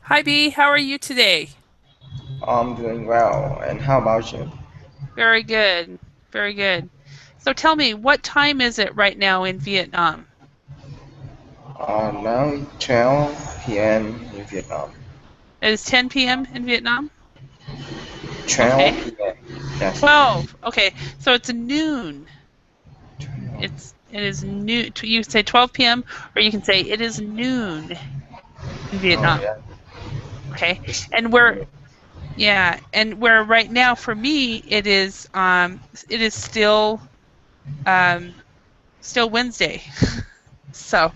Hi B, how are you today? I'm doing well. And how about you? Very good, very good. So tell me, what time is it right now in Vietnam? Now it's 12 p.m. in Vietnam. It is 10 p.m. in Vietnam? Okay. 12 p.m. Yes. 12. Okay, so it's noon. It is noon. You say 12 p.m. or you can say it is noon in Oh Vietnam. yeah. Okay. It's And where yeah, and where right now for me it is um still Wednesday. So,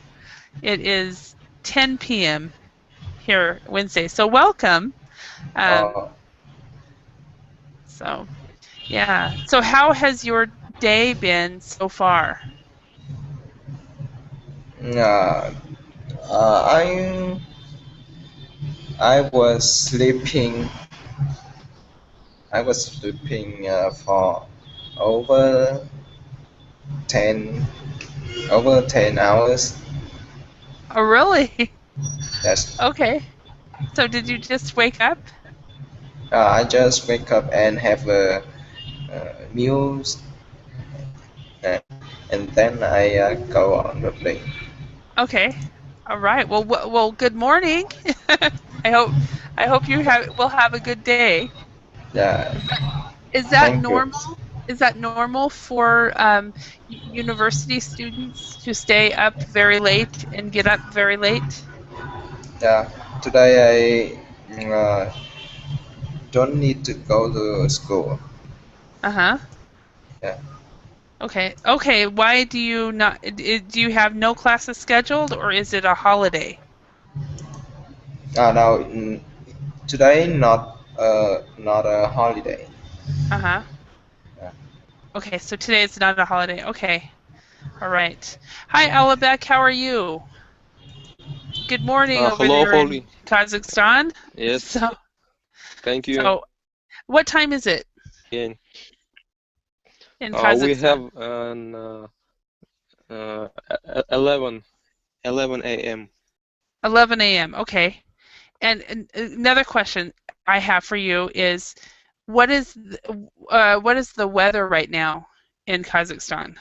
it is 10 p.m. here Wednesday. So welcome. Um, uh, so yeah. So how has your day been so far? uh, I was sleeping. I was sleeping for over 10 over 10 hours. Oh, really? Yes. Okay. So did you just wake up? I just wake up and have a meal, and, and then I go on the plane. Okay. All right. Well, good morning. I hope I hope you will have a good day. Yeah. Is that is that Thank you. normal? Is that normal for university students to stay up very late and get up very late? Yeah, today I don't need to go to school. Uh-huh. Yeah. Okay. Okay. Why do you not, do you have no classes scheduled or is it a holiday? Now today not a holiday. Uh-huh. Yeah. Okay. So today is not a holiday. Okay. All right. Hi, Alabek. How are you? Good morning over Hello, there in Holly. Kazakhstan. Yes, So, thank you. so what time is it Again, in we Kazakhstan? have an 11 a.m. 11 a.m. Okay. And another question I have for you is what is the weather right now in Kazakhstan?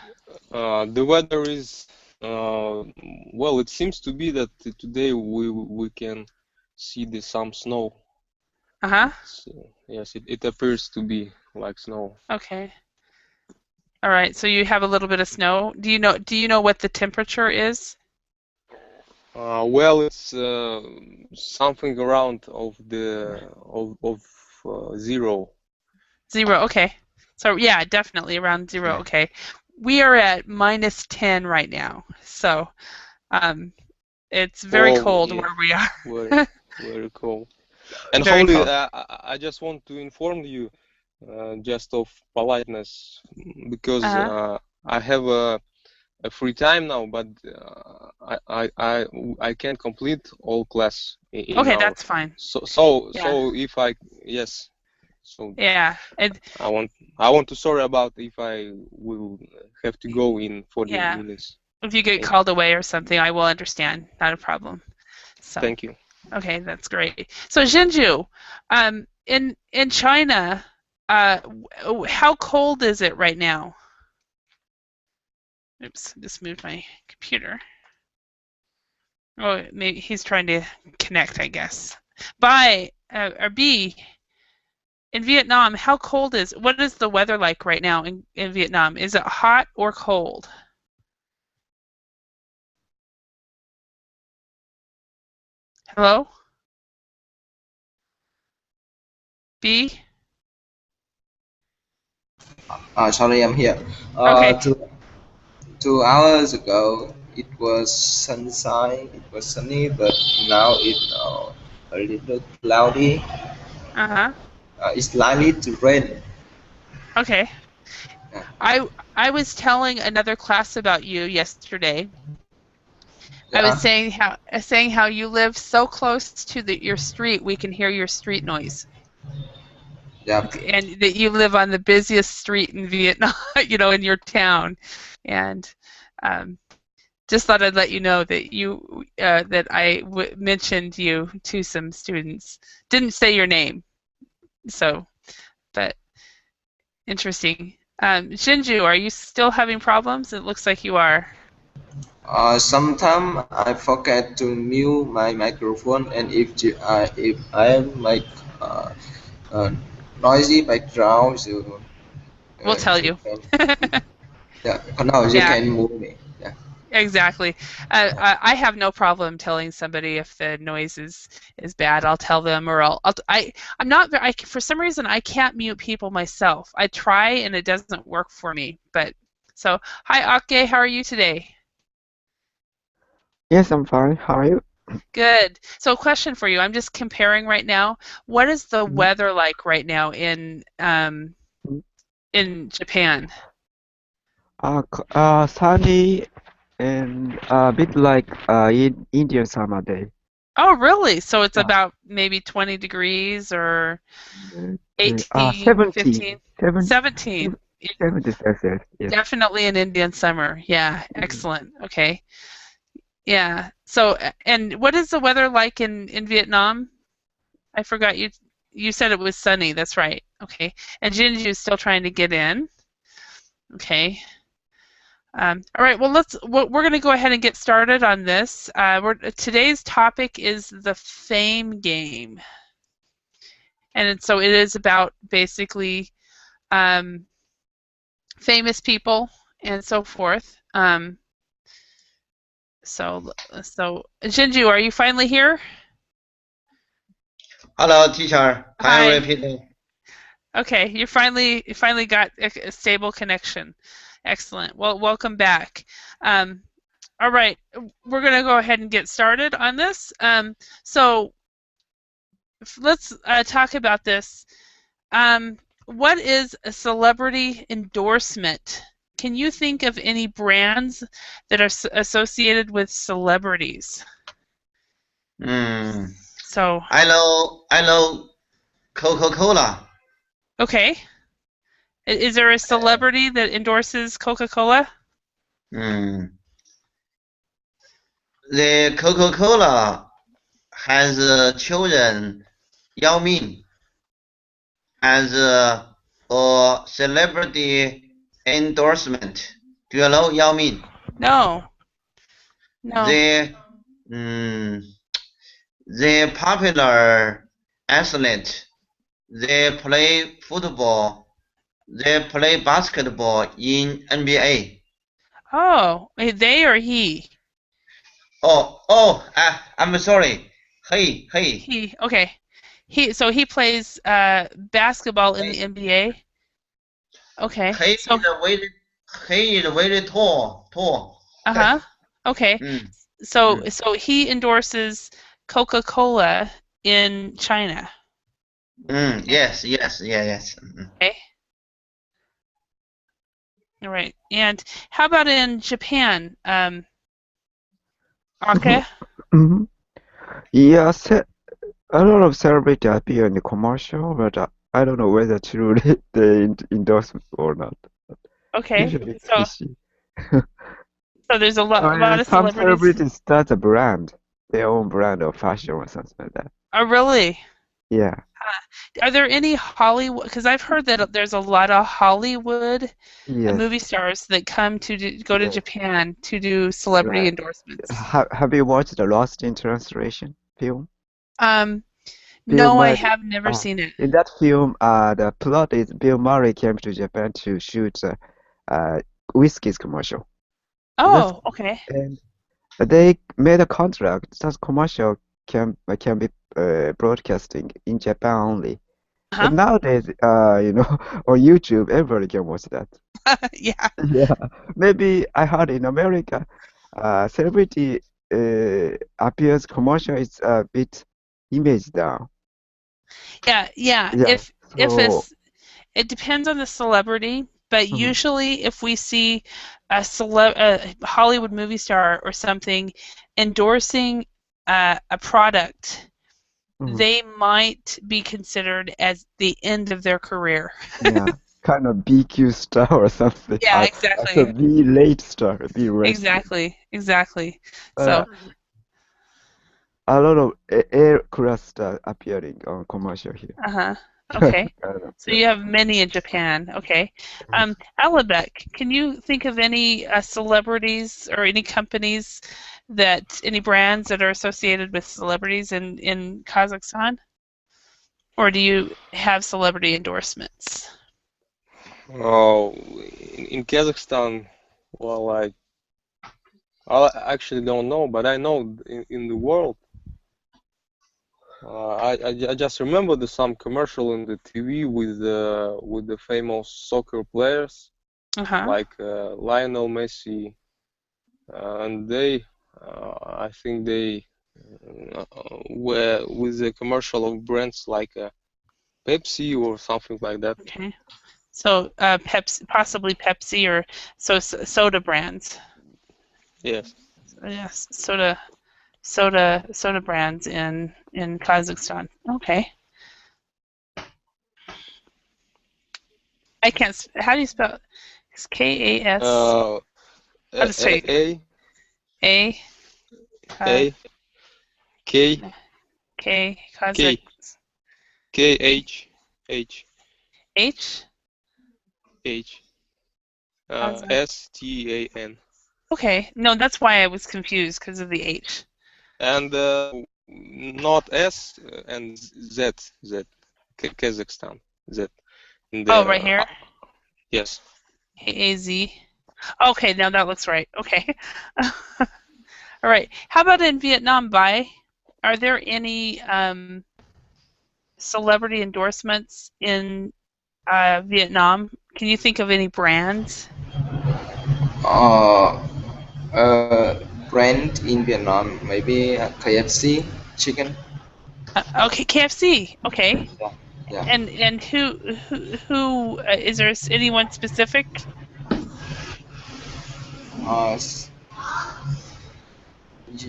The weather is well. It seems to be that today we can see some snow. Uh-huh. Yes, it appears to be like snow. Okay. All right, so you have a little bit of snow. Do you know what the temperature is? Well, it's something around of zero. 0. Okay. So yeah, definitely around 0. Okay. We are at -10 right now. So, um it's very Oh, cold yeah, where we very are. very cold. And Very Holly, cold. I just want to inform you, just of politeness, because Uh-huh. I have a free time now, but I can't complete all class in Okay, now. that's fine. Yeah. So if I yes, so Yeah. I want I want to sorry about if I will have to go in 40 Yeah. minutes. If you get Thank called away or something, I will understand. Not a problem. So, thank you. okay, that's great. So, Jinju, in China, how cold is it right now? Oops, just moved my computer. Oh, maybe he's trying to connect, I guess. Or B, in Vietnam, what is the weather like right now in Vietnam? Is it hot or cold? Hello? B? Sorry, I'm here. Okay. 2 hours ago, it was sunshine. It was sunny, but now it's a little cloudy. Uh-huh. It's likely to rain. Okay. Uh, I I was telling another class about you yesterday. I was yeah, saying how you live so close to your street, we can hear your street noise. yeah. And that you live on the busiest street in Vietnam, in your town. And um, just thought I'd let you know that that I mentioned you to some students. Didn't say your name, so but interesting. Shinju, are you still having problems? It looks like you are. Sometimes I forget to mute my microphone, and if I make uh, uh, noisy background, We'll tell you you. can now you Yeah. can move me. Yeah. Exactly. I have no problem telling somebody if the noise is bad. I'll tell them, or I'm not. For some reason I can't mute people myself. I try and it doesn't work for me. But so hi Ake, how are you today? Yes, I'm fine. How are you? Good. So question for you. I'm just comparing right now. What is the Mhm. weather like right now Mhm. in Japan? Sunny and a bit like in Indian summer day. Oh, really? So it's Yeah. about maybe 20 degrees or Okay. 18, 70, 15, 7, 17. 70 Celsius. Yes. Definitely an Indian summer. Yeah, Mhm. excellent. Okay. Yeah. So, and what is the weather like in Vietnam? I forgot you said it was sunny. That's right. Okay. And Jinju's still trying to get in. Okay. All right. Well, we're going to go ahead and get started on this. Today's topic is the Fame game, and so it is about basically um, famous people and so forth. So Jinju, are you finally here? Hello, teacher. Can you Hi. repeat it? Okay, you finally got a stable connection. Excellent. Well, welcome back. Um, all right, we're going to go ahead and get started on this. So let's talk about this. What is a celebrity endorsement? Can you think of any brands that are associated with celebrities? So, I know Coca-Cola. okay. Is there a celebrity that endorses Coca-Cola? The Coca-Cola has chosen Yao Ming as a celebrity endorsement. Do you know Yao Ming? No. No. The the popular athlete. They play football. They play basketball in NBA. Oh, they or he? I'm sorry. Hey, Okay. He plays basketball in the hey, NBA. Okay. he So, is very tall. uh-huh. Okay. Mm, mm, So he endorses Coca-Cola in China. yes. Okay. All right. And how about in Japan? Okay. Mhm. Yeah, a lot of celebrity appear in the commercial, but I don't know whether truly they endorse or not. Okay. Usually So fishy. there's a lot of Some celebrities. celebrities start a brand, their own brand of fashion or something like that. Oh, really? Yeah. Are there any Hollywood? Because I've heard that there's a lot of Hollywood Yes. movie stars that come go to Yes. Japan to do celebrity Right. endorsements. Have you watched the Lost in Translation film? Bill No, I Murray. have never seen it. In that film, the plot is Bill Murray came to Japan to shoot whiskey's commercial. That's Oh, okay. and they made a contract that commercial can be broadcasting in Japan only. Uh-huh. But nowadays, on YouTube, everybody can watch that. Yeah. Yeah, maybe I heard in America, celebrity appears commercial is a bit image down. Yeah. Yeah, If so it depends on the celebrity, but mhm, usually if we see a Hollywood movie star or something endorsing a product, mhm, they might be considered as the end of their career. yeah. kind of BQ star or something. Yeah, I exactly. said B late star, B late. Exactly. Uh, So a lot of A-class star appearing on commercial here. okay. I don't know. So you have many in Japan. Okay. Alibek, can you think of any celebrities or any companies any brands that are associated with celebrities in Kazakhstan? Or do you have celebrity endorsements? Oh, in Kazakhstan, well, I actually don't know, but I know in the world. I just remember some commercial in the TV with the famous soccer players like Lionel Messi, and they I think they were with the commercial of brands like Pepsi or something like that. Okay. So Pepsi, possibly Pepsi or soda brands. Yes. Yes, soda brands in Kazakhstan. Okay. I can't. How do you spell? It's K-A-S. How to say A K Kazakh K-H H S-T-A-N. Okay, no, that's why I was confused because of the H. And not S and Z Kazakhstan Z. Right here. Yes. A-Z. Okay, now that looks right. Okay. All right. How about in Vietnam, Bai? Are there any celebrity endorsements in Vietnam? Can you think of any brands? Brand in Vietnam, maybe KFC chicken. Okay, KFC. Okay. Yeah. And who is there anyone specific?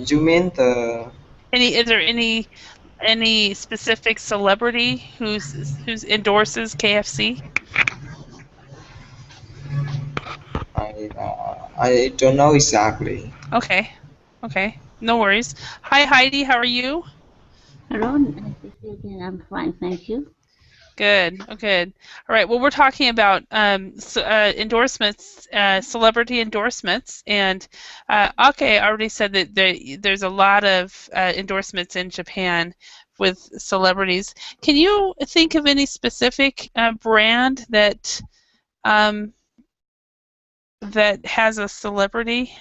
You mean the Is there any specific celebrity who's endorses KFC? I don't know exactly. Okay, no worries. Hi Heidi, how are you? Hello, I'm fine, thank you. Good. All right. Well, we're talking about endorsements, celebrity endorsements, and Ake already said that there's a lot of endorsements in Japan with celebrities. Can you think of any specific brand that has a celebrity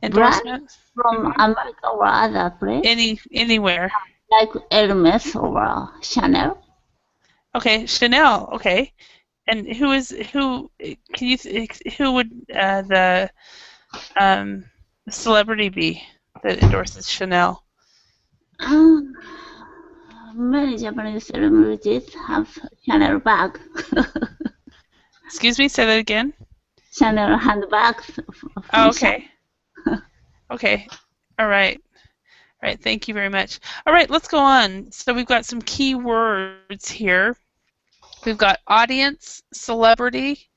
endorsement? From America or other place? Anywhere. Like Hermes or Chanel. Okay, Chanel. Okay, and who can you who would the celebrity be that endorses Chanel? Many Japanese celebrities have Chanel bag. Excuse me, say that again. Chanel handbags. Oh, okay. Okay. All right. All right. Thank you very much. All right. Let's go on. So we've got some key words here. We've got audience, celebrity,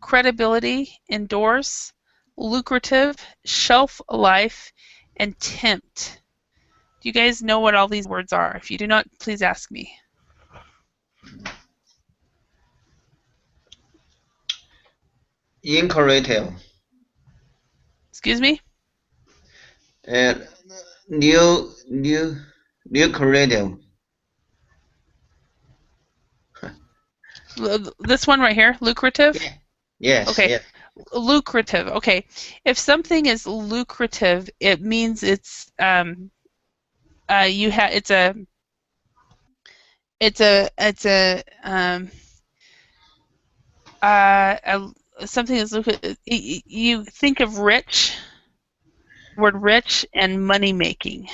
credibility, endorse, lucrative, shelf life, and tempt. Do you guys know what all these words are? If you do not, please ask me. Incorrect. Excuse me? New creative. This one right here, lucrative? Yeah. Yes. Okay. Yes. Lucrative. Okay. If something is lucrative, it means it's something is lucrative. You think of word rich and money making.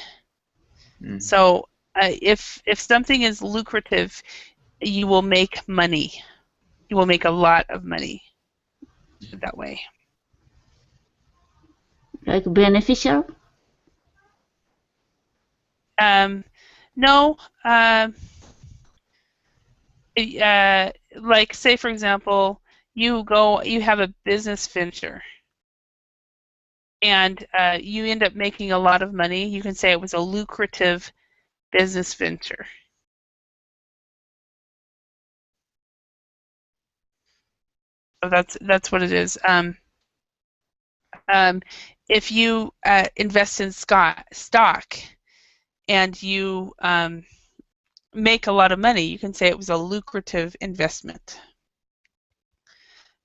So if something is lucrative, you will make money. You will make a lot of money that way. Like beneficial? No. like say for example, you have a business venture, and you end up making a lot of money. You can say it was a lucrative business venture. So that's what it is. If you invest in stock and you make a lot of money, you can say it was a lucrative investment.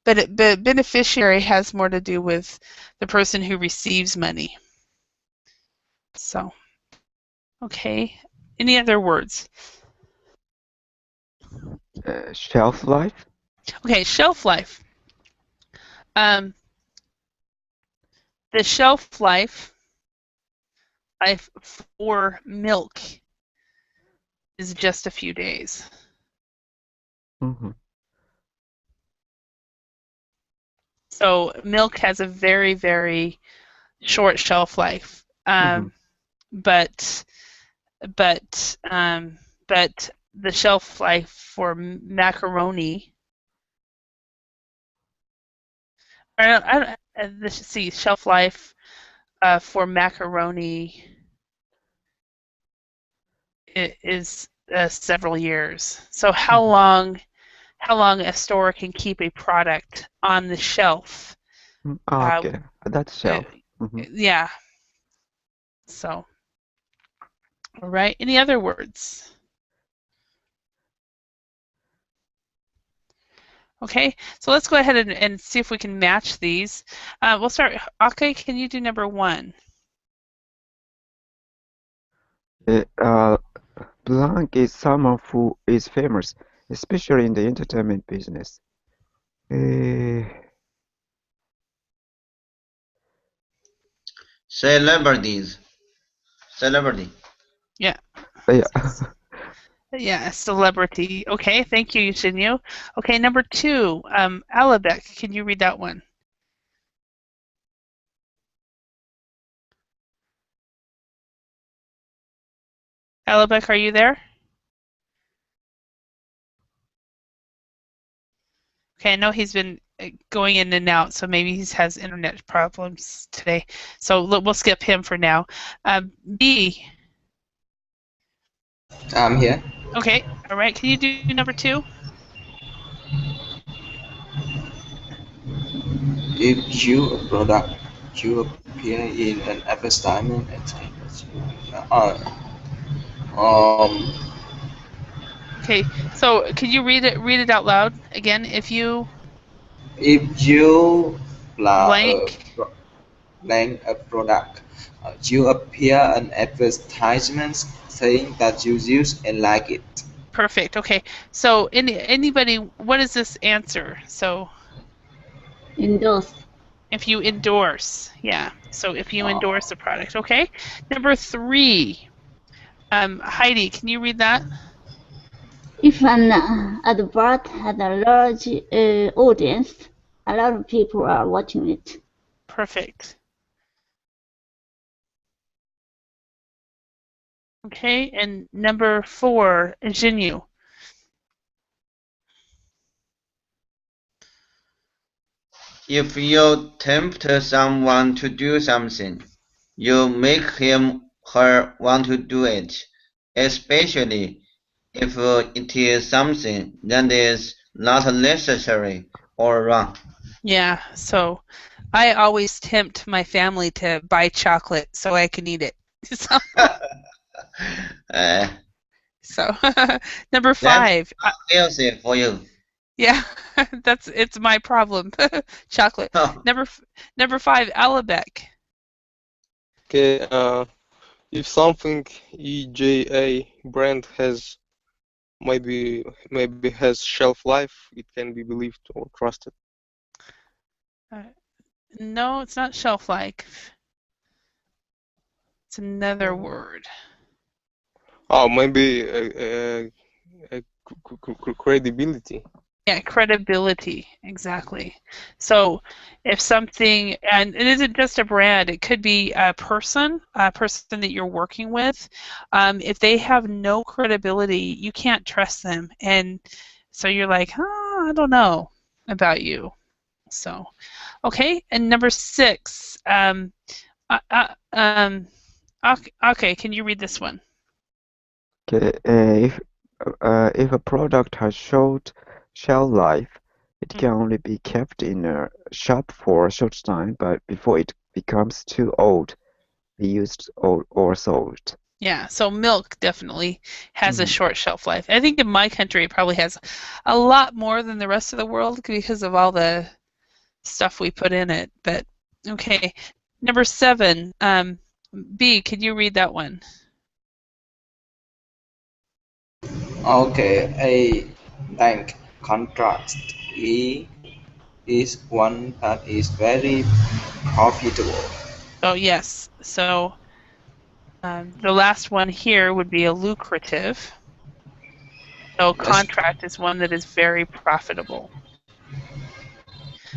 But beneficiary has more to do with the person who receives money. So, okay. Any other words? Shelf life? Okay, shelf life. The shelf life for milk is just a few days. Mm-hmm. So milk has a very, very short shelf life. But the shelf life for macaroni. Let's see, shelf life for macaroni is several years. So how long a store can keep a product on the shelf? Okay, that's shelf. Yeah. So, all right. Any other words? Okay, so let's go ahead and see if we can match these. We'll start. Ake, can you do number 1? Blank is someone who is famous, especially in the entertainment business. Celebrity. Yeah. Yeah. Yeah, celebrity. Okay, thank you, Yushinyu. Okay, number 2, Alabek, can you read that one? Alabek, are you there? Okay, I know he's been going in and out, so maybe he has internet problems today. So we'll skip him for now. B. I'm here. Okay, all right. Can you do number 2? If you product you appear in an advertisement, Okay, so can you read it out loud again? If you blank a product, you appear an advertisement saying that you use and like it. Perfect. Okay. So anybody, what is this answer? So Endorse. if you endorse, yeah. So if you endorse a product, okay. Number 3, Heidi, can you read that? If an advert has a large audience, a lot of people are watching it. Perfect. Okay, and number 4, Jinyu. If you tempt someone to do something, you make him/her want to do it, especially if it is something that is not necessary or wrong. Yeah, so I always tempt my family to buy chocolate so I can eat it. So number 5. That's healthy for you. Yeah, it's my problem. Chocolate. Oh. Number 5, Alabek. Okay, if something EJA brand has maybe has shelf life, it can be believed or trusted. No, it's not shelf life. It's another word. Oh, maybe credibility. Yeah, credibility, exactly. So if something, and it isn't just a brand, it could be a person that you're working with. If they have no credibility, you can't trust them. And So you're like, I don't know about you. So, okay, and number 6. Okay, can you read this one? Okay, if a product has short shelf life, it can only be kept in a shop for a short time, but before it becomes too old, be used or sold. Yeah, so milk definitely has a short shelf life. I think in my country it probably has a lot more than the rest of the world because of all the stuff we put in it. But okay, number 7. B, can you read that one? Okay, a bank contract is one that is very profitable. Oh yes. So the last one here would be a lucrative. So contract is one that is very profitable.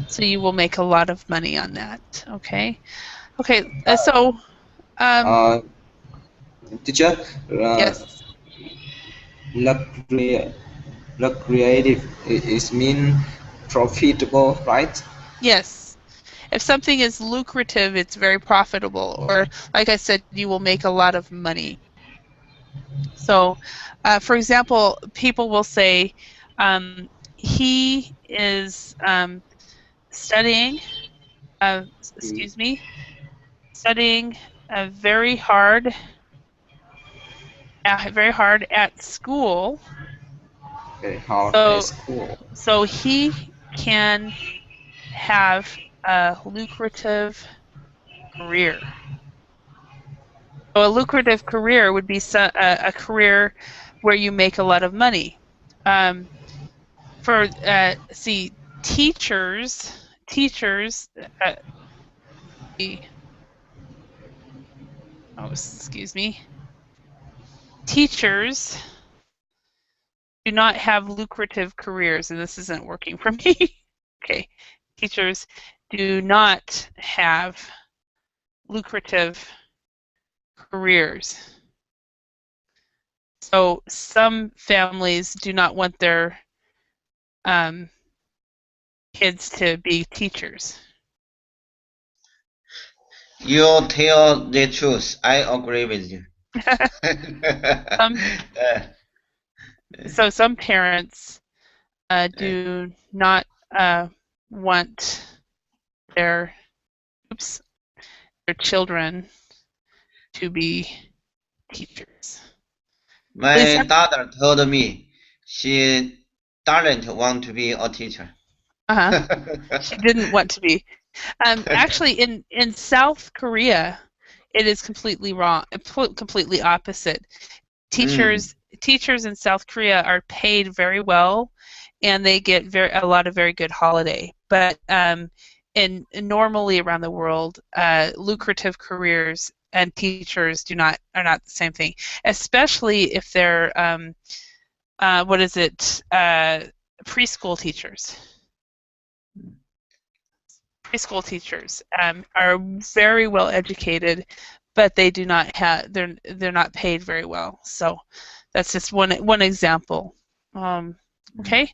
So you will make a lot of money on that. Okay. Okay. So. Teacher. Yes. Lucrative is mean profitable, right? Yes. If something is lucrative, it's very profitable, or like I said, you will make a lot of money. So, for example, people will say, he is studying, studying very hard at school. Very hard at school. So he can have a lucrative career. So a lucrative career would be a career where you make a lot of money. Teachers. Teachers do not have lucrative careers, and this isn't working for me. Okay, teachers do not have lucrative careers. So some families do not want their kids to be teachers. You tell the truth. I agree with you. So some parents do not want their children to be teachers. My daughter told me she doesn't want to be a teacher. She didn't want to be. Actually, in South Korea, it is completely wrong, completely opposite. Teachers in South Korea are paid very well, and they get a lot of very good holiday. But normally around the world, lucrative careers and teachers are not the same thing, especially if they're preschool teachers. Preschool teachers are very well educated, but they do not have they're not paid very well. So that's just one example. Okay.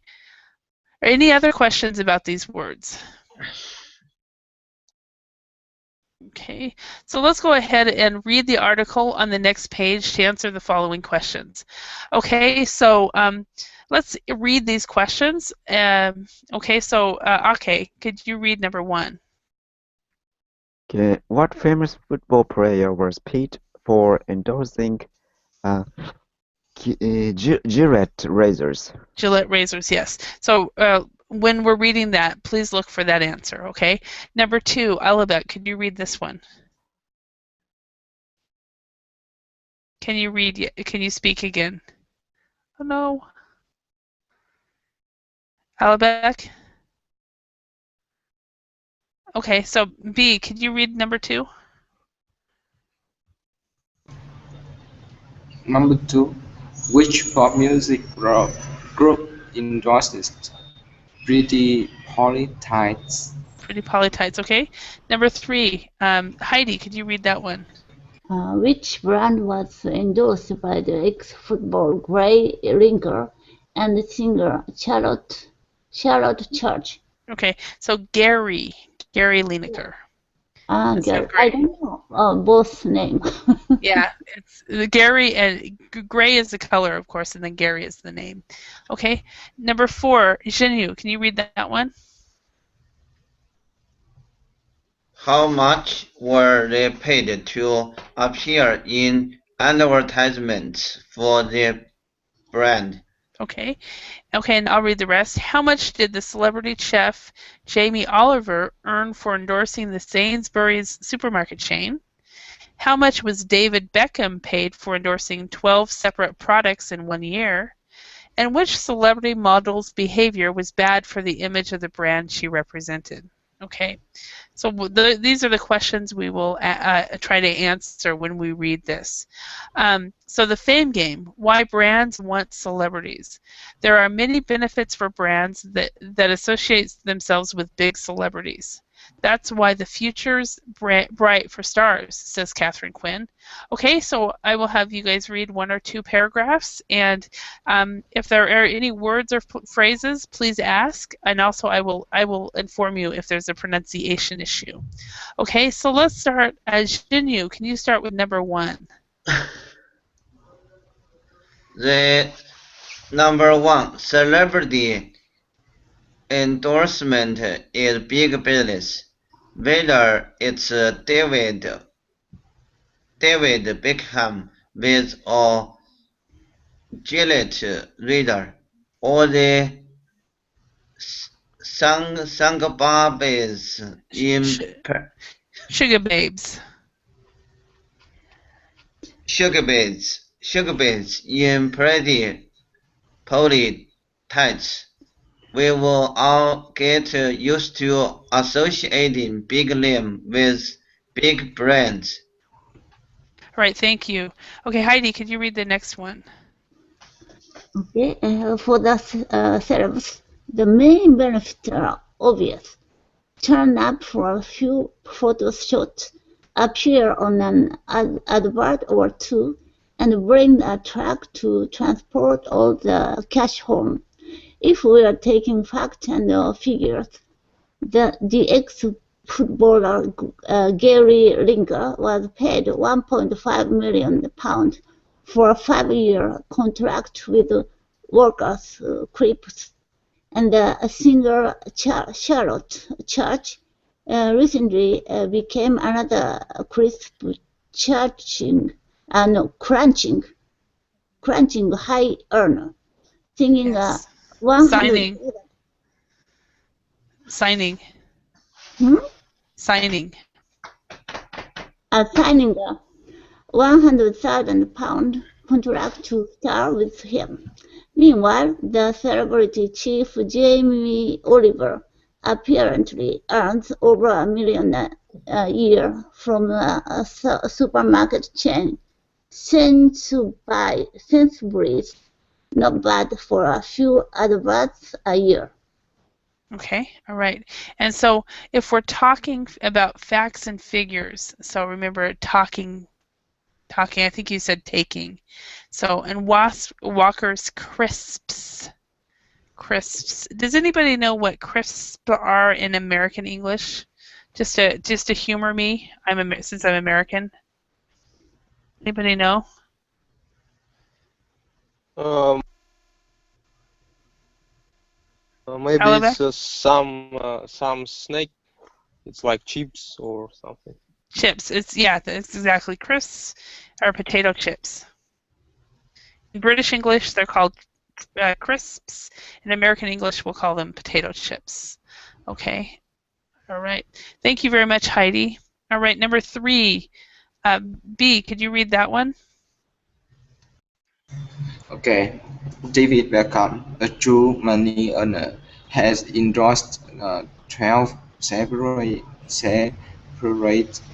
Any other questions about these words? Okay, so let's go ahead and read the article on the next page to answer the following questions. Okay, so let's read these questions. Okay, so Ake, could you read number 1? Okay, what famous football player was paid for endorsing Gillette razors? Gillette razors, yes. So when we're reading that, please look for that answer, okay? Number 2, Alabek, could you read this one? Can you speak again? Oh no. Alabek? Okay, so B, could you read number 2? Number 2, which pop music group endorses Pretty Polly Tights? Pretty Polly Tights, okay. Number 3, Heidi, could you read that one? Which brand was endorsed by the ex-football Gray Rinker and singer Charlotte Church. Okay, so Gary Lineker. Gary. I don't know both names. Yeah, it's Gary, and gray is the color, of course, and then Gary is the name. Okay, number 4, Zhenyu, can you read that one? How much were they paid to appear in advertisements for their brand? Okay, and I'll read the rest. How much did the celebrity chef Jamie Oliver earn for endorsing the Sainsbury's supermarket chain? How much was David Beckham paid for endorsing 12 separate products in 1 year? And which celebrity model's behavior was bad for the image of the brand she represented? Okay, so these are the questions we will try to answer when we read this. So the fame game, why brands want celebrities. There are many benefits for brands that associate themselves with big celebrities. That's why the future's bright for stars, says Catherine Quinn. Okay, so I will have you guys read 1 or 2 paragraphs, and if there are any words or phrases, please ask, and also I will inform you if there's a pronunciation issue. Okay, so let's start. Zhenyu, can you start with number 1? The number 1, celebrity endorsement is big business. Whether it's David Beckham with a Gillette razor, or the Sangababes in Sugar Babes in pretty poly tights. We will all get used to associating big name with big brands. All right, thank you. Okay, Heidi, could you read the next one? Okay, for the celebs, the main benefits are obvious. Turn up for a few photo shoots, appear on an advert or 2, and bring a truck to transport all the cash home. If we are taking facts and figures, the ex-footballer Gary Lineker was paid £1.5 million for a 5-year contract with Workers Crips, and singer Charlotte Church recently became another crisp crunching high earner, singing yes. 100 signing signing a £100,000 contract to star with him. Meanwhile, the celebrity chief Jamie Oliver apparently earns over $1 million a year from a supermarket chain. Sainsbury's, not bad for a few adverts a year. Okay, all right. And so if we're talking about facts and figures, so remember talking, I think you said taking. So, and Walker's crisps. Does anybody know what crisps are in American English? Just to humor me, since I'm American. Anybody know? Maybe it's some snack. It's like chips or something. Chips. That's exactly. Crisps are potato chips. In British English, they're called crisps. In American English, we'll call them potato chips. Okay. All right. Thank you very much, Heidi. All right. Number 3, B. Could you read that one? Okay. David Beckham, a true money earner, has endorsed 12 separate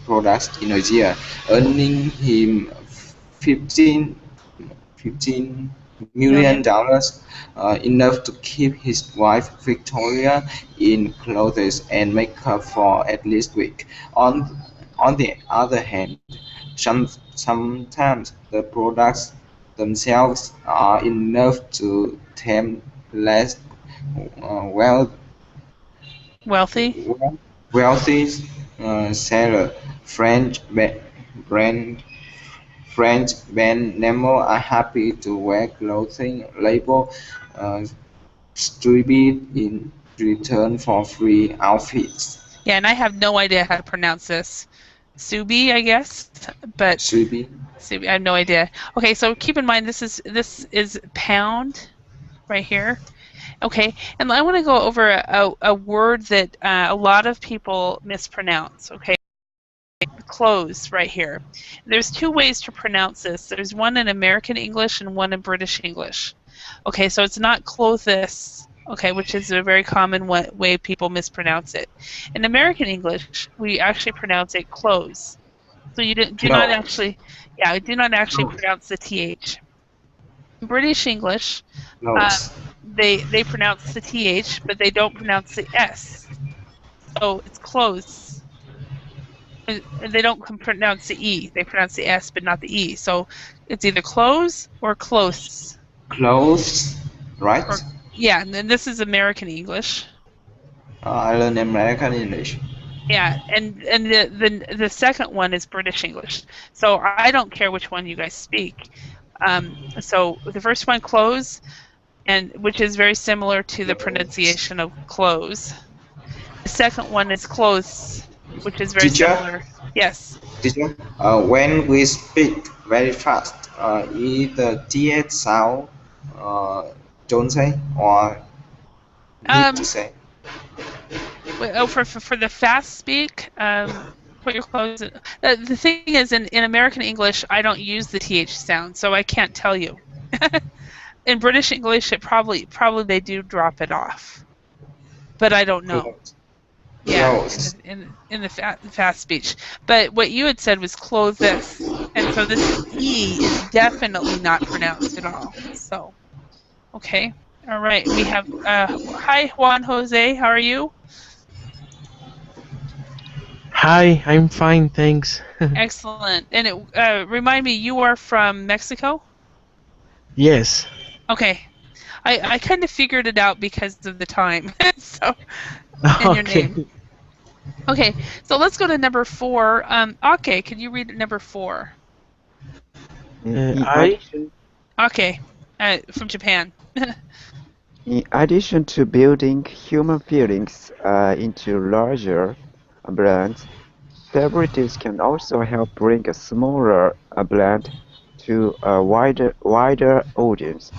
products in a year, earning him $15 million, enough to keep his wife Victoria in clothes and makeup for at least a week. On the other hand, sometimes the themselves are enough to tempt less wealthy wealthy seller. Brand Nemo are happy to wear clothing label Stubby in return for free outfits. Yeah, and I have no idea how to pronounce this. Subi, I guess, but Stubby. Subi, I have no idea. Okay, so keep in mind this is pound right here. Okay, and I want to go over a word that a lot of people mispronounce. Okay, clothes right here. There's two ways to pronounce this. There's one in American English and one in British English. Okay, so it's not clothes, okay, which is a very common way people mispronounce it. In American English, we actually pronounce it clothes. So you do not actually, yeah, do not actually pronounce the th. In British English, they pronounce the th, but they don't pronounce the s. So it's clothes. And they don't pronounce the e. They pronounce the s, but not the e. So it's either clothes or close. Clothes, right? Yeah, and then this is American English. I learned American English. Yeah, and the second one is British English. So I don't care which one you guys speak. So the first one, clothes, and which is very similar to the pronunciation of clothes. The second one is clothes, which is very similar. Yes. Teacher, when we speak very fast, either th sound don't say or need to say. Oh, for the fast speak, put your clothes. The thing is, in American English, I don't use the th sound, so I can't tell you. In British English, it probably they do drop it off, but I don't know. Yeah, in the fast speech. But what you had said was clothes, and so this e is definitely not pronounced at all. So, okay, all right. We have hi Juan Jose, how are you? Hi, I'm fine, thanks. Excellent. And remind me, you are from Mexico? Yes. Okay. I kind of figured it out because of the time. So, and your name. Okay, so let's go to number 4. Ake, can you read number 4? Ake, from Japan. In addition to building human feelings into larger brands, celebrities can also help bring a smaller brand to a wider audience.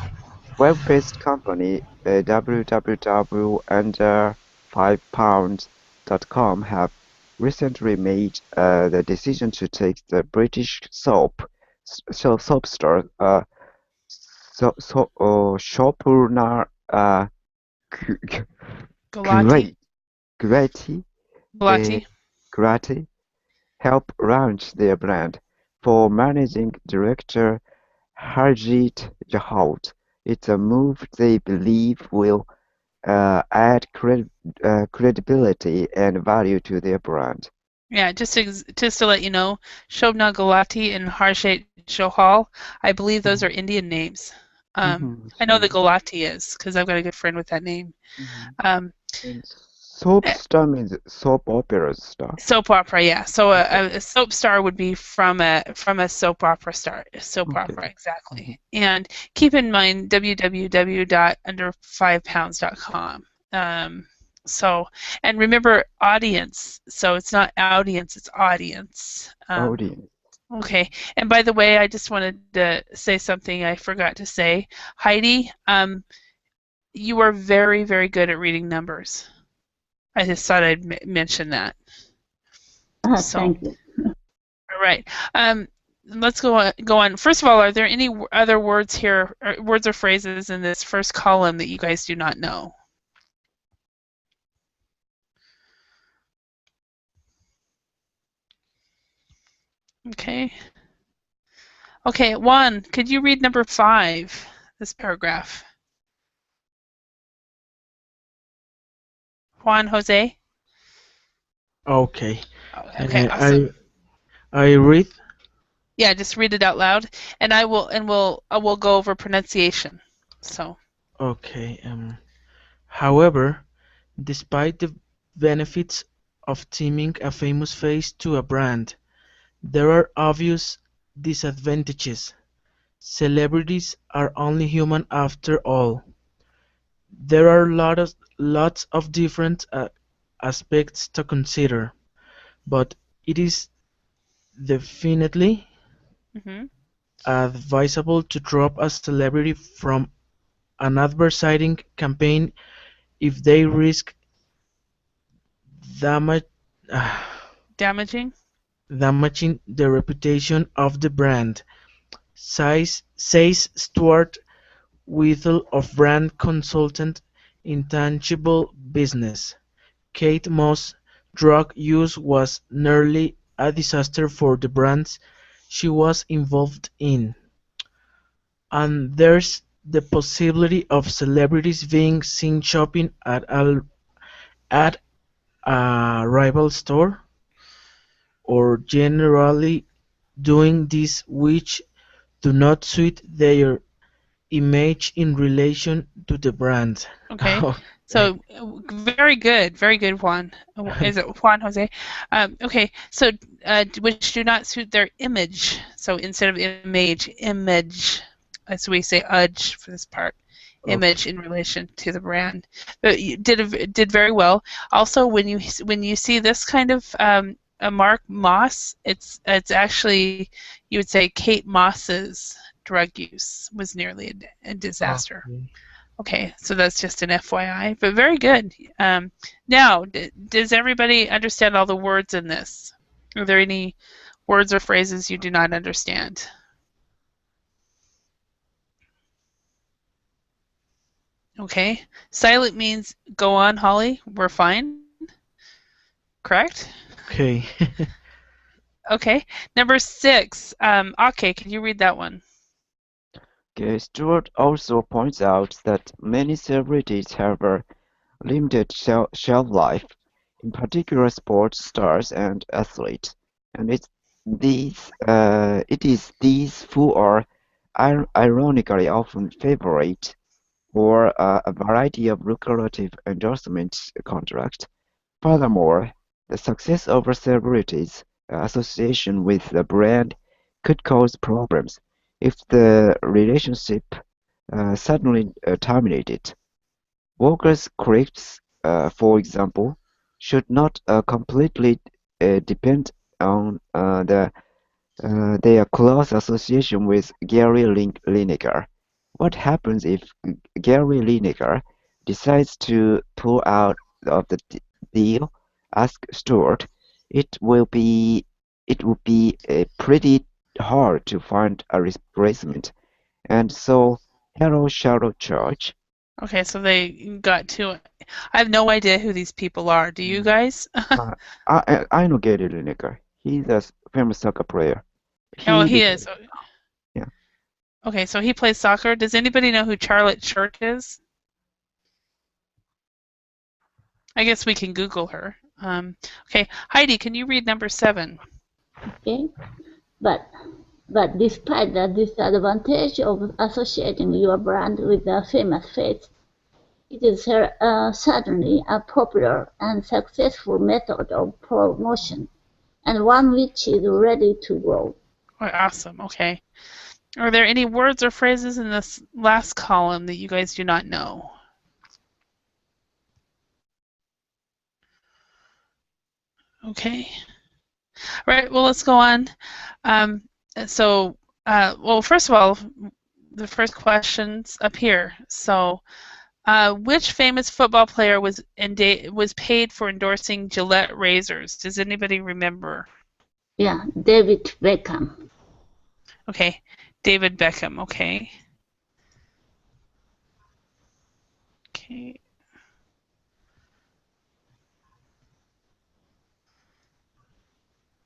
Web-based company www.under5pounds.com have recently made the decision to take the British soap star Shopurna Gulati help launch their brand. For managing director Harjit Jahalt, it's a move they believe will add credibility and value to their brand. Yeah, just to let you know, Shobna Gulati and Harjit Johal, I believe those are Indian names. I know the Gulati is because I've got a good friend with that name. Soap star means soap opera star. Soap opera, yeah. So a soap star would be from a soap opera star. Soap opera, exactly. And keep in mind www.under5pounds.com. So, and remember audience. So it's not audience, it's audience. Audience. Okay. And by the way, I just wanted to say something I forgot to say. Heidi, you are very, very good at reading numbers. I just thought I'd mention that. Thank you. All right. Let's go on. First of all, are there any other words here, words or phrases in this first column that you guys do not know? Okay. Okay, Juan, could you read number 5, this paragraph? Juan Jose? Okay. Okay, awesome. I read. Yeah, just read it out loud, and we'll go over pronunciation. So. Okay. However, despite the benefits of teaming a famous face to a brand, there are obvious disadvantages. Celebrities are only human after all. There are lots of different aspects to consider, but it is definitely advisable to drop a celebrity from an advertising campaign if they risk damage, damaging the reputation of the brand, says Stuart Whittle of brand consultant Intangible Business. Kate Moss' drug use was nearly a disaster for the brands she was involved in. And there's the possibility of celebrities being seen shopping at a rival store, or generally doing this which do not suit their image in relation to the brand. Okay. So very good, Juan. Is it Juan Jose? Okay. So which do not suit their image. So instead of image. So we say udge for this part. Image in relation to the brand. But you did very well. Also, when you see this kind of a Mark Moss, it's actually, you would say Kate Moss's drug use was nearly a disaster. Okay, so that's just an FYI, but very good. Now, does everybody understand all the words in this? Are there any words or phrases you do not understand? Okay, silent means go on, Holly. We're fine. Correct? Okay. Okay, number 6. Okay, can you read that one? Okay, Stuart also points out that many celebrities have a limited shelf life, in particular sports stars and athletes, and it is these who are ironically often favored for a variety of lucrative endorsement contracts. Furthermore, the success of a celebrity's association with the brand could cause problems if the relationship suddenly terminated. Workers' critics, for example, should not completely depend on their close association with Gary Lineker. What happens if Gary Lineker decides to pull out of the deal? Asked Stuart. It would be pretty hard to find a replacement. And so, hello, Charlotte Church. Okay, so they got to it. I have no idea who these people are. Do you guys? I know Gary Lineker. He's a famous soccer player. He is. Yeah. Okay, so he plays soccer. Does anybody know who Charlotte Church is? I guess we can Google her. Okay, Heidi, can you read number 7? Okay, but despite the disadvantage of associating your brand with a famous face, it is certainly a popular and successful method of promotion, and one which is ready to grow. Oh, awesome. Okay. Are there any words or phrases in this last column that you guys do not know? Okay. All right, well, let's go on. Well, first of all, the first question's up here. So, which famous football player was paid for endorsing Gillette razors? Does anybody remember? Yeah, David Beckham. Okay, David Beckham. Okay. Okay.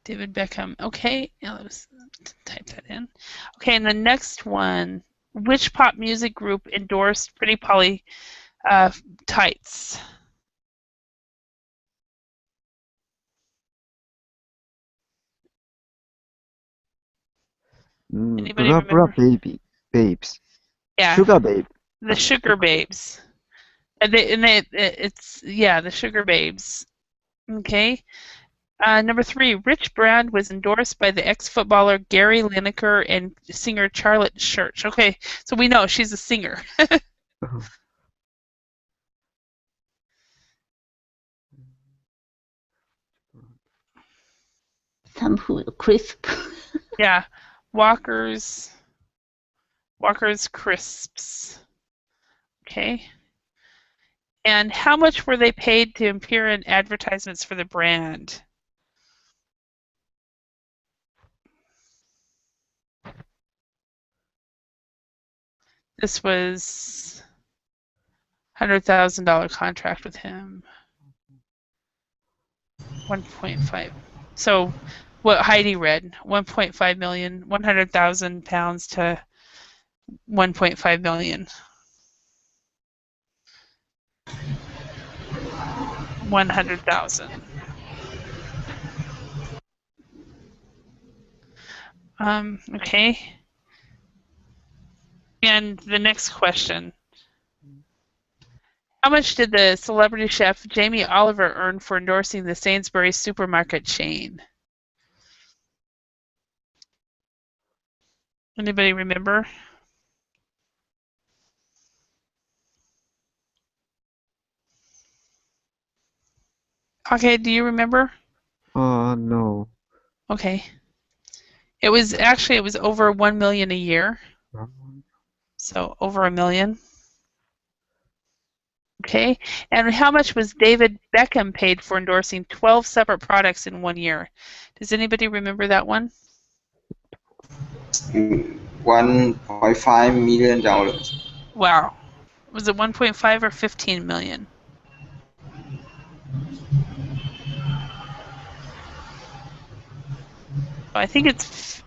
David Beckham. Okay, yeah, let's type that in. Okay, and the next one. Which pop music group endorsed Pretty Polly tights? Anybody remember? Babes. Yeah. Sugar Babe. The Sugar Babes. It's the Sugar Babes. Okay. Number 3, which brand was endorsed by the ex-footballer Gary Lineker and singer Charlotte Church? Okay, so we know she's a singer. Some food crisp. Yeah, Walker's Crisps. Okay. And how much were they paid to appear in advertisements for the brand? This was $100,000 contract with him. 1.5. So what Heidi read, 1.5 million, 100,000 pounds to 1.5 million. 100,000. Okay. And the next question. How much did the celebrity chef Jamie Oliver earn for endorsing the Sainsbury's supermarket chain? Anybody remember? Okay, do you remember? No. Okay. It was over 1 million a year. So over 1 million. Okay. And how much was David Beckham paid for endorsing 12 separate products in 1 year? Does anybody remember that one? $1.5 million. Wow. Was it 1.5 or 15 million? I think it's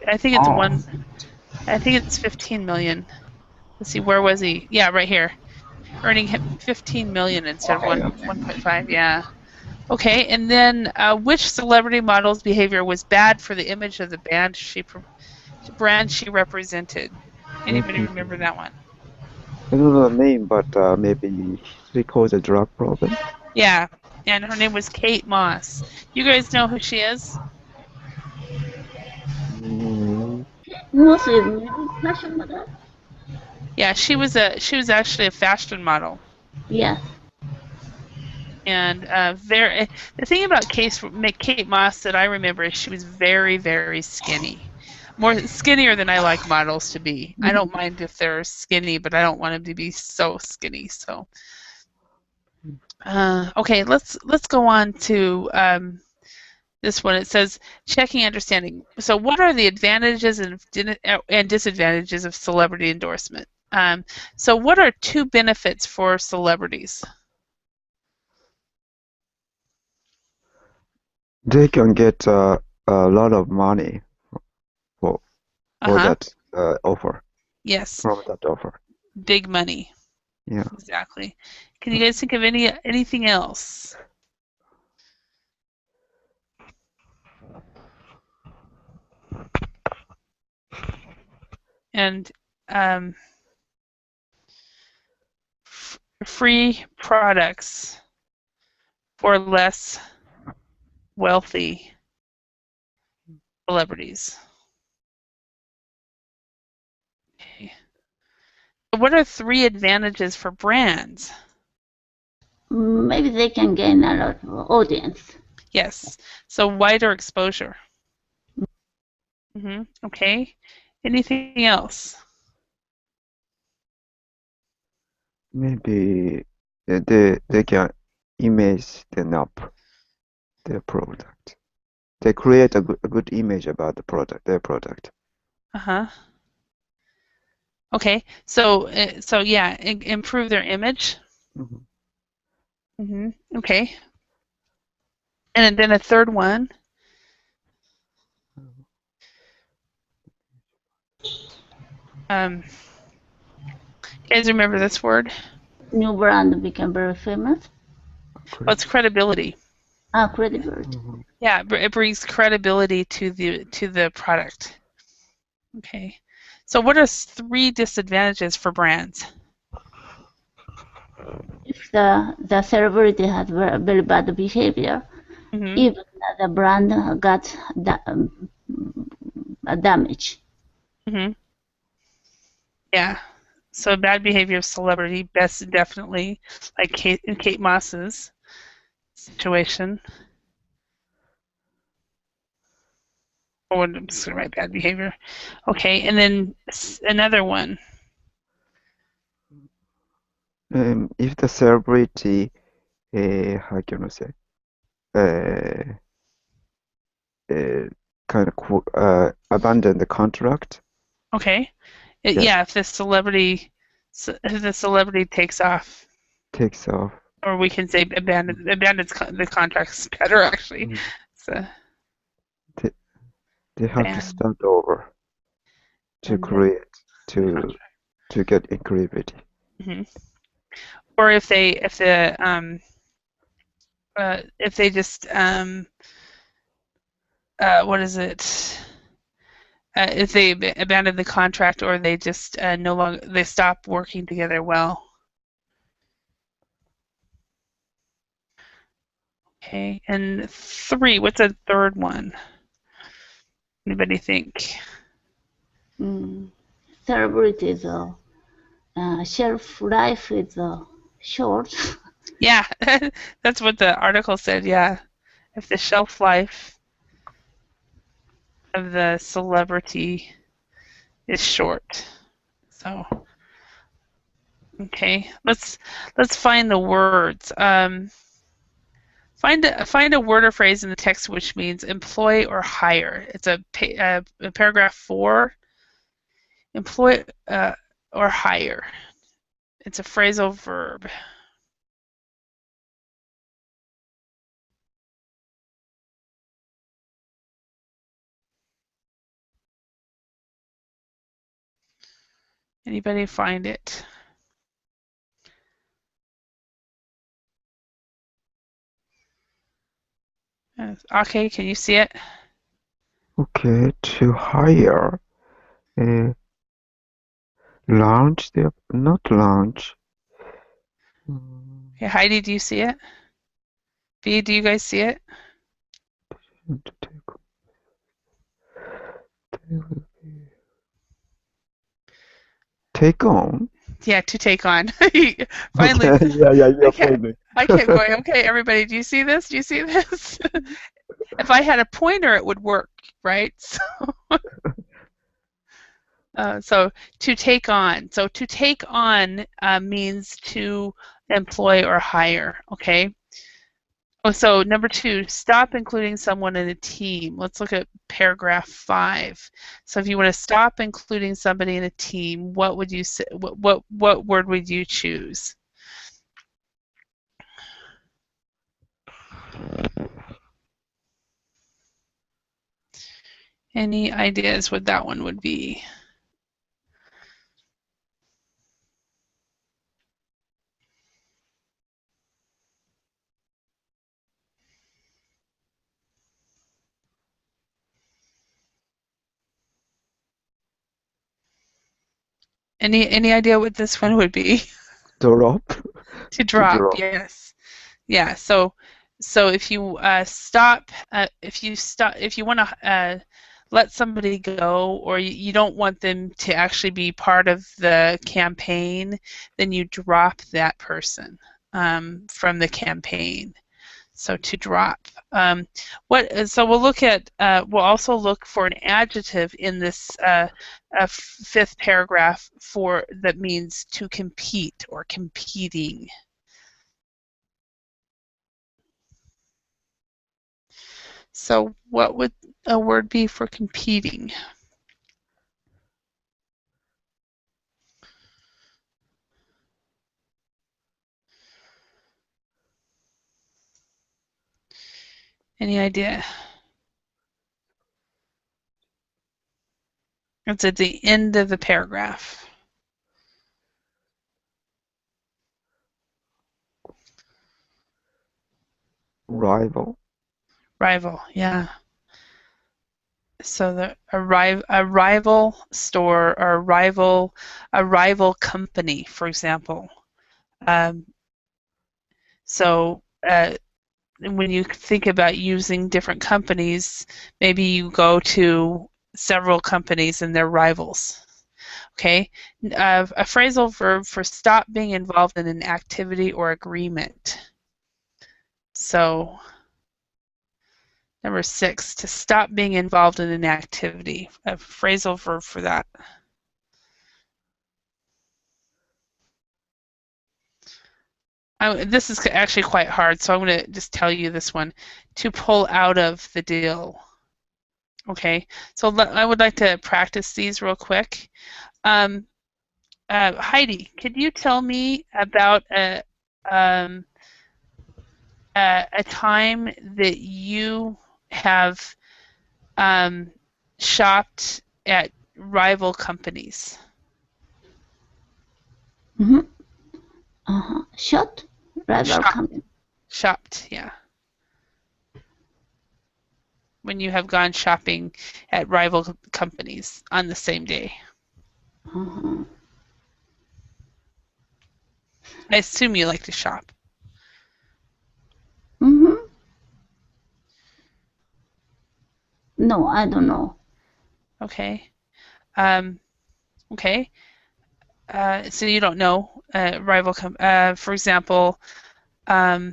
15 million. Let's see, where was he? Yeah, right here. Earning 15 million instead of 1.5. Yeah. Okay, and then which celebrity model's behavior was bad for the image of the brand she represented? Anybody remember that one? I don't know the name, but maybe she caused a drug problem. Yeah, and her name was Kate Moss. You guys know who she is? Moss is maybe fashion model. Yeah, she was actually a fashion model. Yes. And the thing about Kate Moss that I remember is she was very, very skinny. More skinnier than I like models to be. I don't mind if they're skinny, but I don't want them to be so skinny. So, okay, let's go on to this one. It says checking understanding. So, what are the advantages and disadvantages of celebrity endorsement? So, what are 2 benefits for celebrities? They can get a lot of money for that offer. Yes. From that offer. Big money. Yeah. Exactly. Can you guys think of anything else? And free products for less wealthy celebrities. Okay. What are 3 advantages for brands? Maybe they can gain a lot of audience. Yes. So wider exposure. Okay. Anything else? Maybe they can image them up their product. They create a good image about their product. Okay. So yeah, improve their image. Okay. And then a third one. You guys remember this word? New brand became very famous. Well, it's credibility. Credibility. Yeah, it brings credibility to the product. Okay. So what are 3 disadvantages for brands? If the celebrity has very bad behavior, even the brand got damage. Yeah. So bad behavior of celebrity, best definitely, like Kate Moss's situation. Oh, I'm just gonna write bad behavior. Okay, and then another one. If the celebrity, how can I say, kind of abandon the contract. Okay. Yes. Yeah, if the celebrity takes off. Takes off. Or we can say abandons the contract's better actually. So they have to start over to create to get inclusivity. Or if they just what is it? If they abandon the contract, or they just no longer they stop working together well. Okay, and 3. What's a third one? Anybody think? Celebrities shelf life is short. Yeah, that's what the article said. Yeah, if the shelf life of the celebrity is short. So, okay, let's find the words. Find a word or phrase in the text which means employ or hire. It's a paragraph 4. Employ or hire. It's a phrasal verb. Anybody find it? Okay, can you see it? Okay, to hire, launch not launch. Okay, Heidi, do you see it? V, do you guys see it? Take on. Yeah, to take on. Finally. Okay. Yeah. I kept going, okay, everybody, do you see this? Do you see this? If I had a pointer, it would work, right? So to take on. So to take on means to employ or hire, okay? Oh, so number 2, stop including someone in a team. Let's look at paragraph 5. So if you want to stop including somebody in a team, what would you say? What word would you choose? Any ideas what that one would be? Any idea what this one would be? Drop. To drop, yes. Yeah. So if you stop, if you want to let somebody go, or you don't want them to actually be part of the campaign, then you drop that person from the campaign. So to drop. So we'll look at. We'll also look for an adjective in this 5th paragraph that means to compete or competing. So what would a word be for competing? Any idea? It's at the end of the paragraph. Rival. Rival, yeah. So a rival store or a rival company, for example. So when you think about using different companies, maybe you go to several companies and they're rivals. Okay, a phrasal verb for stop being involved in an activity or agreement. So number 6, to stop being involved in an activity, a phrasal verb for that. This is actually quite hard, so I'm going to just tell you this one. To pull out of the deal. Okay, so I would like to practice these real quick. Heidi, could you tell me about a time that you have shopped at rival companies? Mm-hmm. Shot? Rival company. Shopped, yeah. When you have gone shopping at rival companies on the same day. Uh-huh. I assume you like to shop. Mm-hmm. No, I don't know. Okay. Okay. So you don't know rival for example, what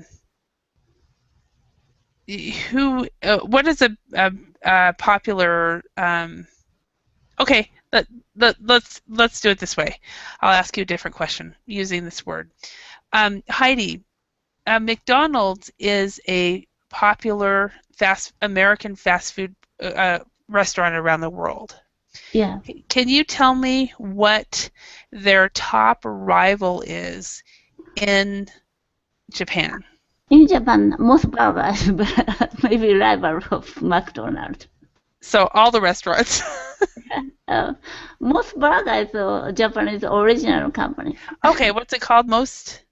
is a popular okay, let's do it this way. I'll ask you a different question using this word. Heidi, McDonald's is a popular American fast food restaurant around the world. Yeah. Can you tell me what their top rival is in Japan? In Japan, most burgers, maybe rival of McDonald's. So all the restaurants. Most burger is a Japanese original company. Okay, what's it called? Most.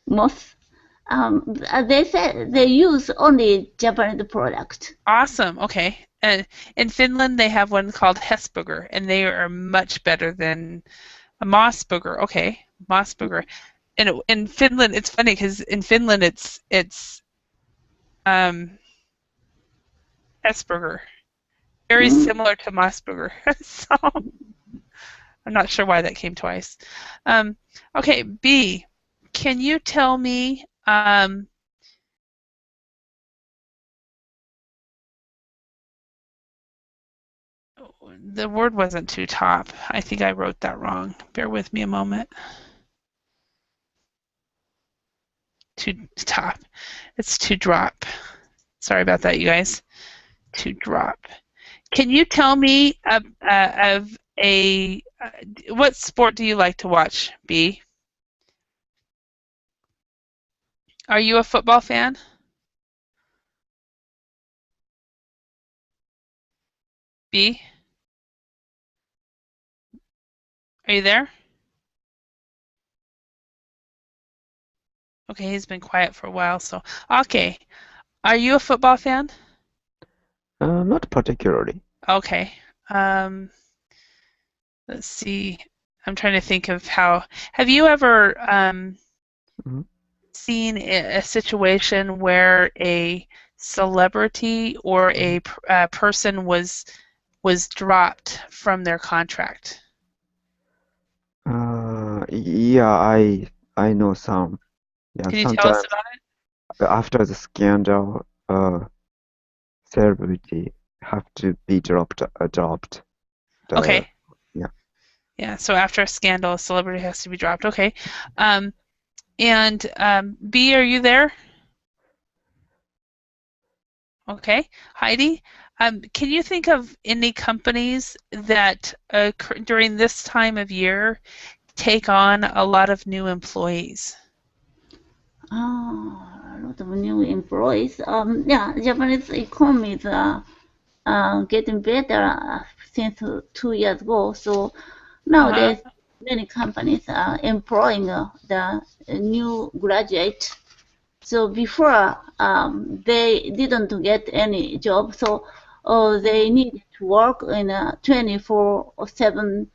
They said they use only Japanese product. Awesome. Okay. And in Finland, they have one called Hesburger, and they are much better than a Mossburger. Okay, Mossburger. And in Finland, it's funny because in Finland, it's Hesburger, very similar to Mossburger. So I'm not sure why that came twice. Okay, B, can you tell me the word wasn't to top. I think I wrote that wrong. Bear with me a moment. To top. It's to drop. Sorry about that, you guys. To drop. Can you tell me of what sport do you like to watch, B? Are you a football fan? B? Are you there? Okay, he's been quiet for a while, so okay. Are you a football fan? Not particularly. Okay. Let's see. I'm trying to think of how. Have you ever seen a situation where a celebrity or a person was dropped from their contract? Yeah, I know some. Yeah, Can you tell us about it? After the scandal, celebrity have to be dropped. Okay. Yeah. Yeah. So after a scandal, a celebrity has to be dropped. Okay. And B, are you there? Okay. Heidi, can you think of any companies that during this time of year take on a lot of new employees? A lot of new employees. Yeah, Japanese economy is getting better since 2 years ago. So nowadays, many companies are employing the new graduate. So before they didn't get any job. So or they need to work in a 24/7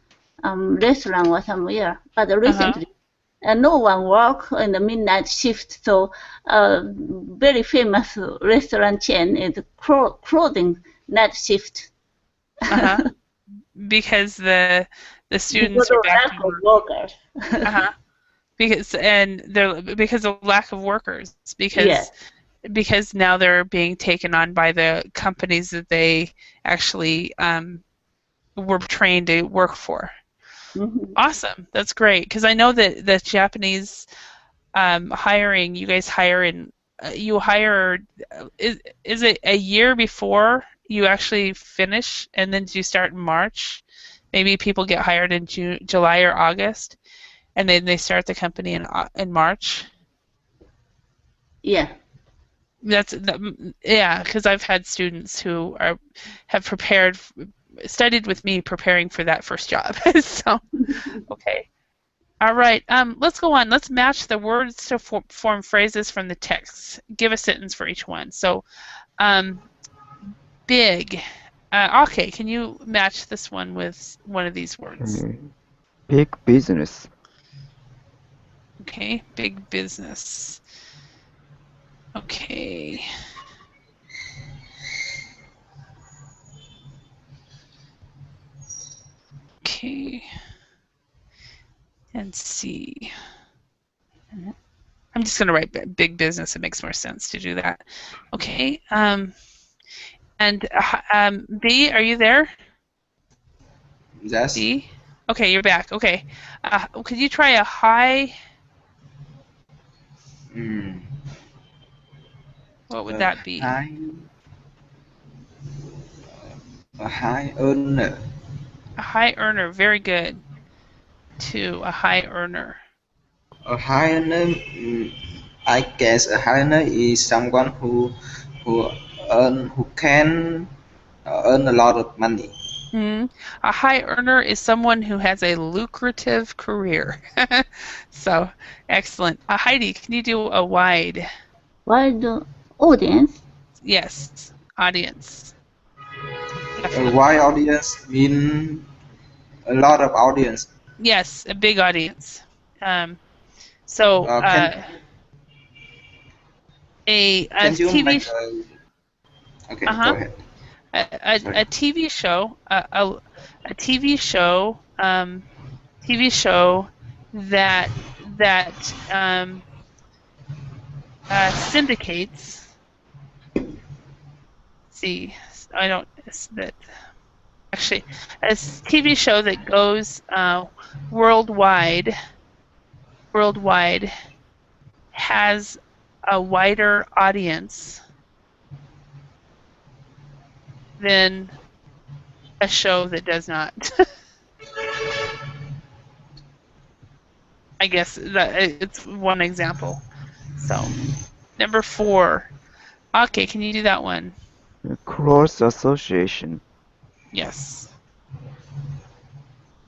restaurant or somewhere. But recently, no one work in the midnight shift, so very famous restaurant chain is closing night shift. Because the students are back to work. Workers. Because of lack of workers. Because now they're being taken on by the companies that they actually were trained to work for. Awesome, that's great. Because I know that the Japanese hiring, you guys hire in, you hire, is it a year before you actually finish, and then do you start in March? Maybe people get hired in July or August, and then they start the company in March. Yeah. Because I've had students who have studied with me preparing for that first job. So, okay. All right. Let's go on. Let's match the words to form phrases from the text. Give a sentence for each one. So, big. Okay, can you match this one with one of these words? Big business. Okay, big business. Okay. Okay. And see. I'm just going to write big business. It makes more sense to do that. Okay. And B, are you there? Yes. B? Okay, you're back. Okay. Could you try a high? What would that be? A high earner. A high earner. Very good. 2, a high earner. A high earner, I guess a high earner is someone who can earn a lot of money. A high earner is someone who has a lucrative career. So, excellent. Heidi, can you do a wide? Wide audience? Yes, audience. A wide audience means a lot of audience. Yes, a big audience. A TV show. Okay, go ahead. A TV show, a TV show that syndicates. See, I don't. Actually, a TV show that goes worldwide has a wider audience than a show that does not. I guess that it's one example. So, number 4. Okay, can you do that one? Cross association. Yes.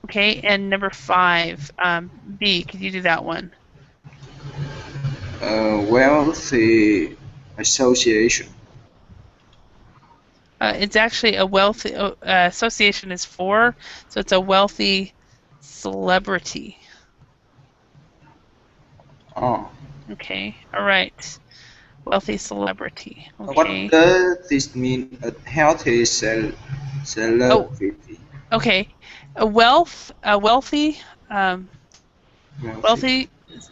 Okay, and number 5, B, could you do that one? Wealthy association. It's actually a wealthy association is 4, so it's a wealthy celebrity. Oh. Okay, all right. Wealthy celebrity. Okay. What does this mean? A healthy celebrity. Okay, a wealthy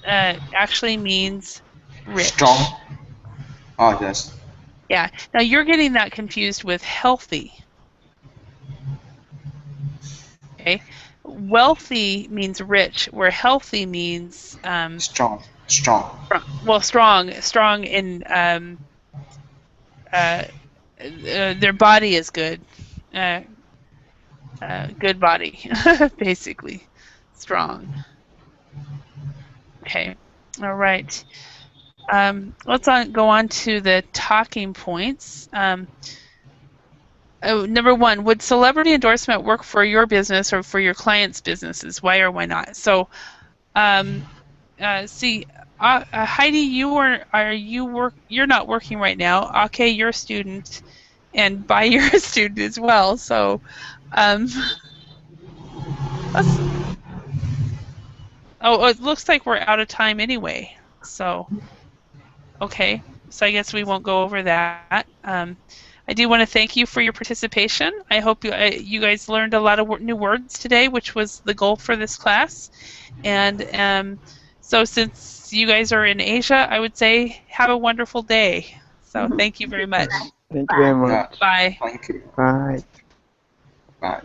actually means rich. Strong. Oh, yes. Yeah. Now you're getting that confused with healthy. Okay. Wealthy means rich, where healthy means strong. Well, strong in their body is good. Good body, basically. Strong. Okay. All right. Let's go on to the talking points. Number 1, would celebrity endorsement work for your business or for your clients' businesses? Why or why not? So, see, Heidi, you're not working right now. Okay, you're a student, and buy you're a student as well. So, it looks like we're out of time anyway. So, okay. So I guess we won't go over that. I do want to thank you for your participation. I hope you guys learned a lot of new words today, which was the goal for this class. And so since you guys are in Asia, I would say have a wonderful day. So thank you very much. Thank you very much. Bye. Thank you. Bye. Bye.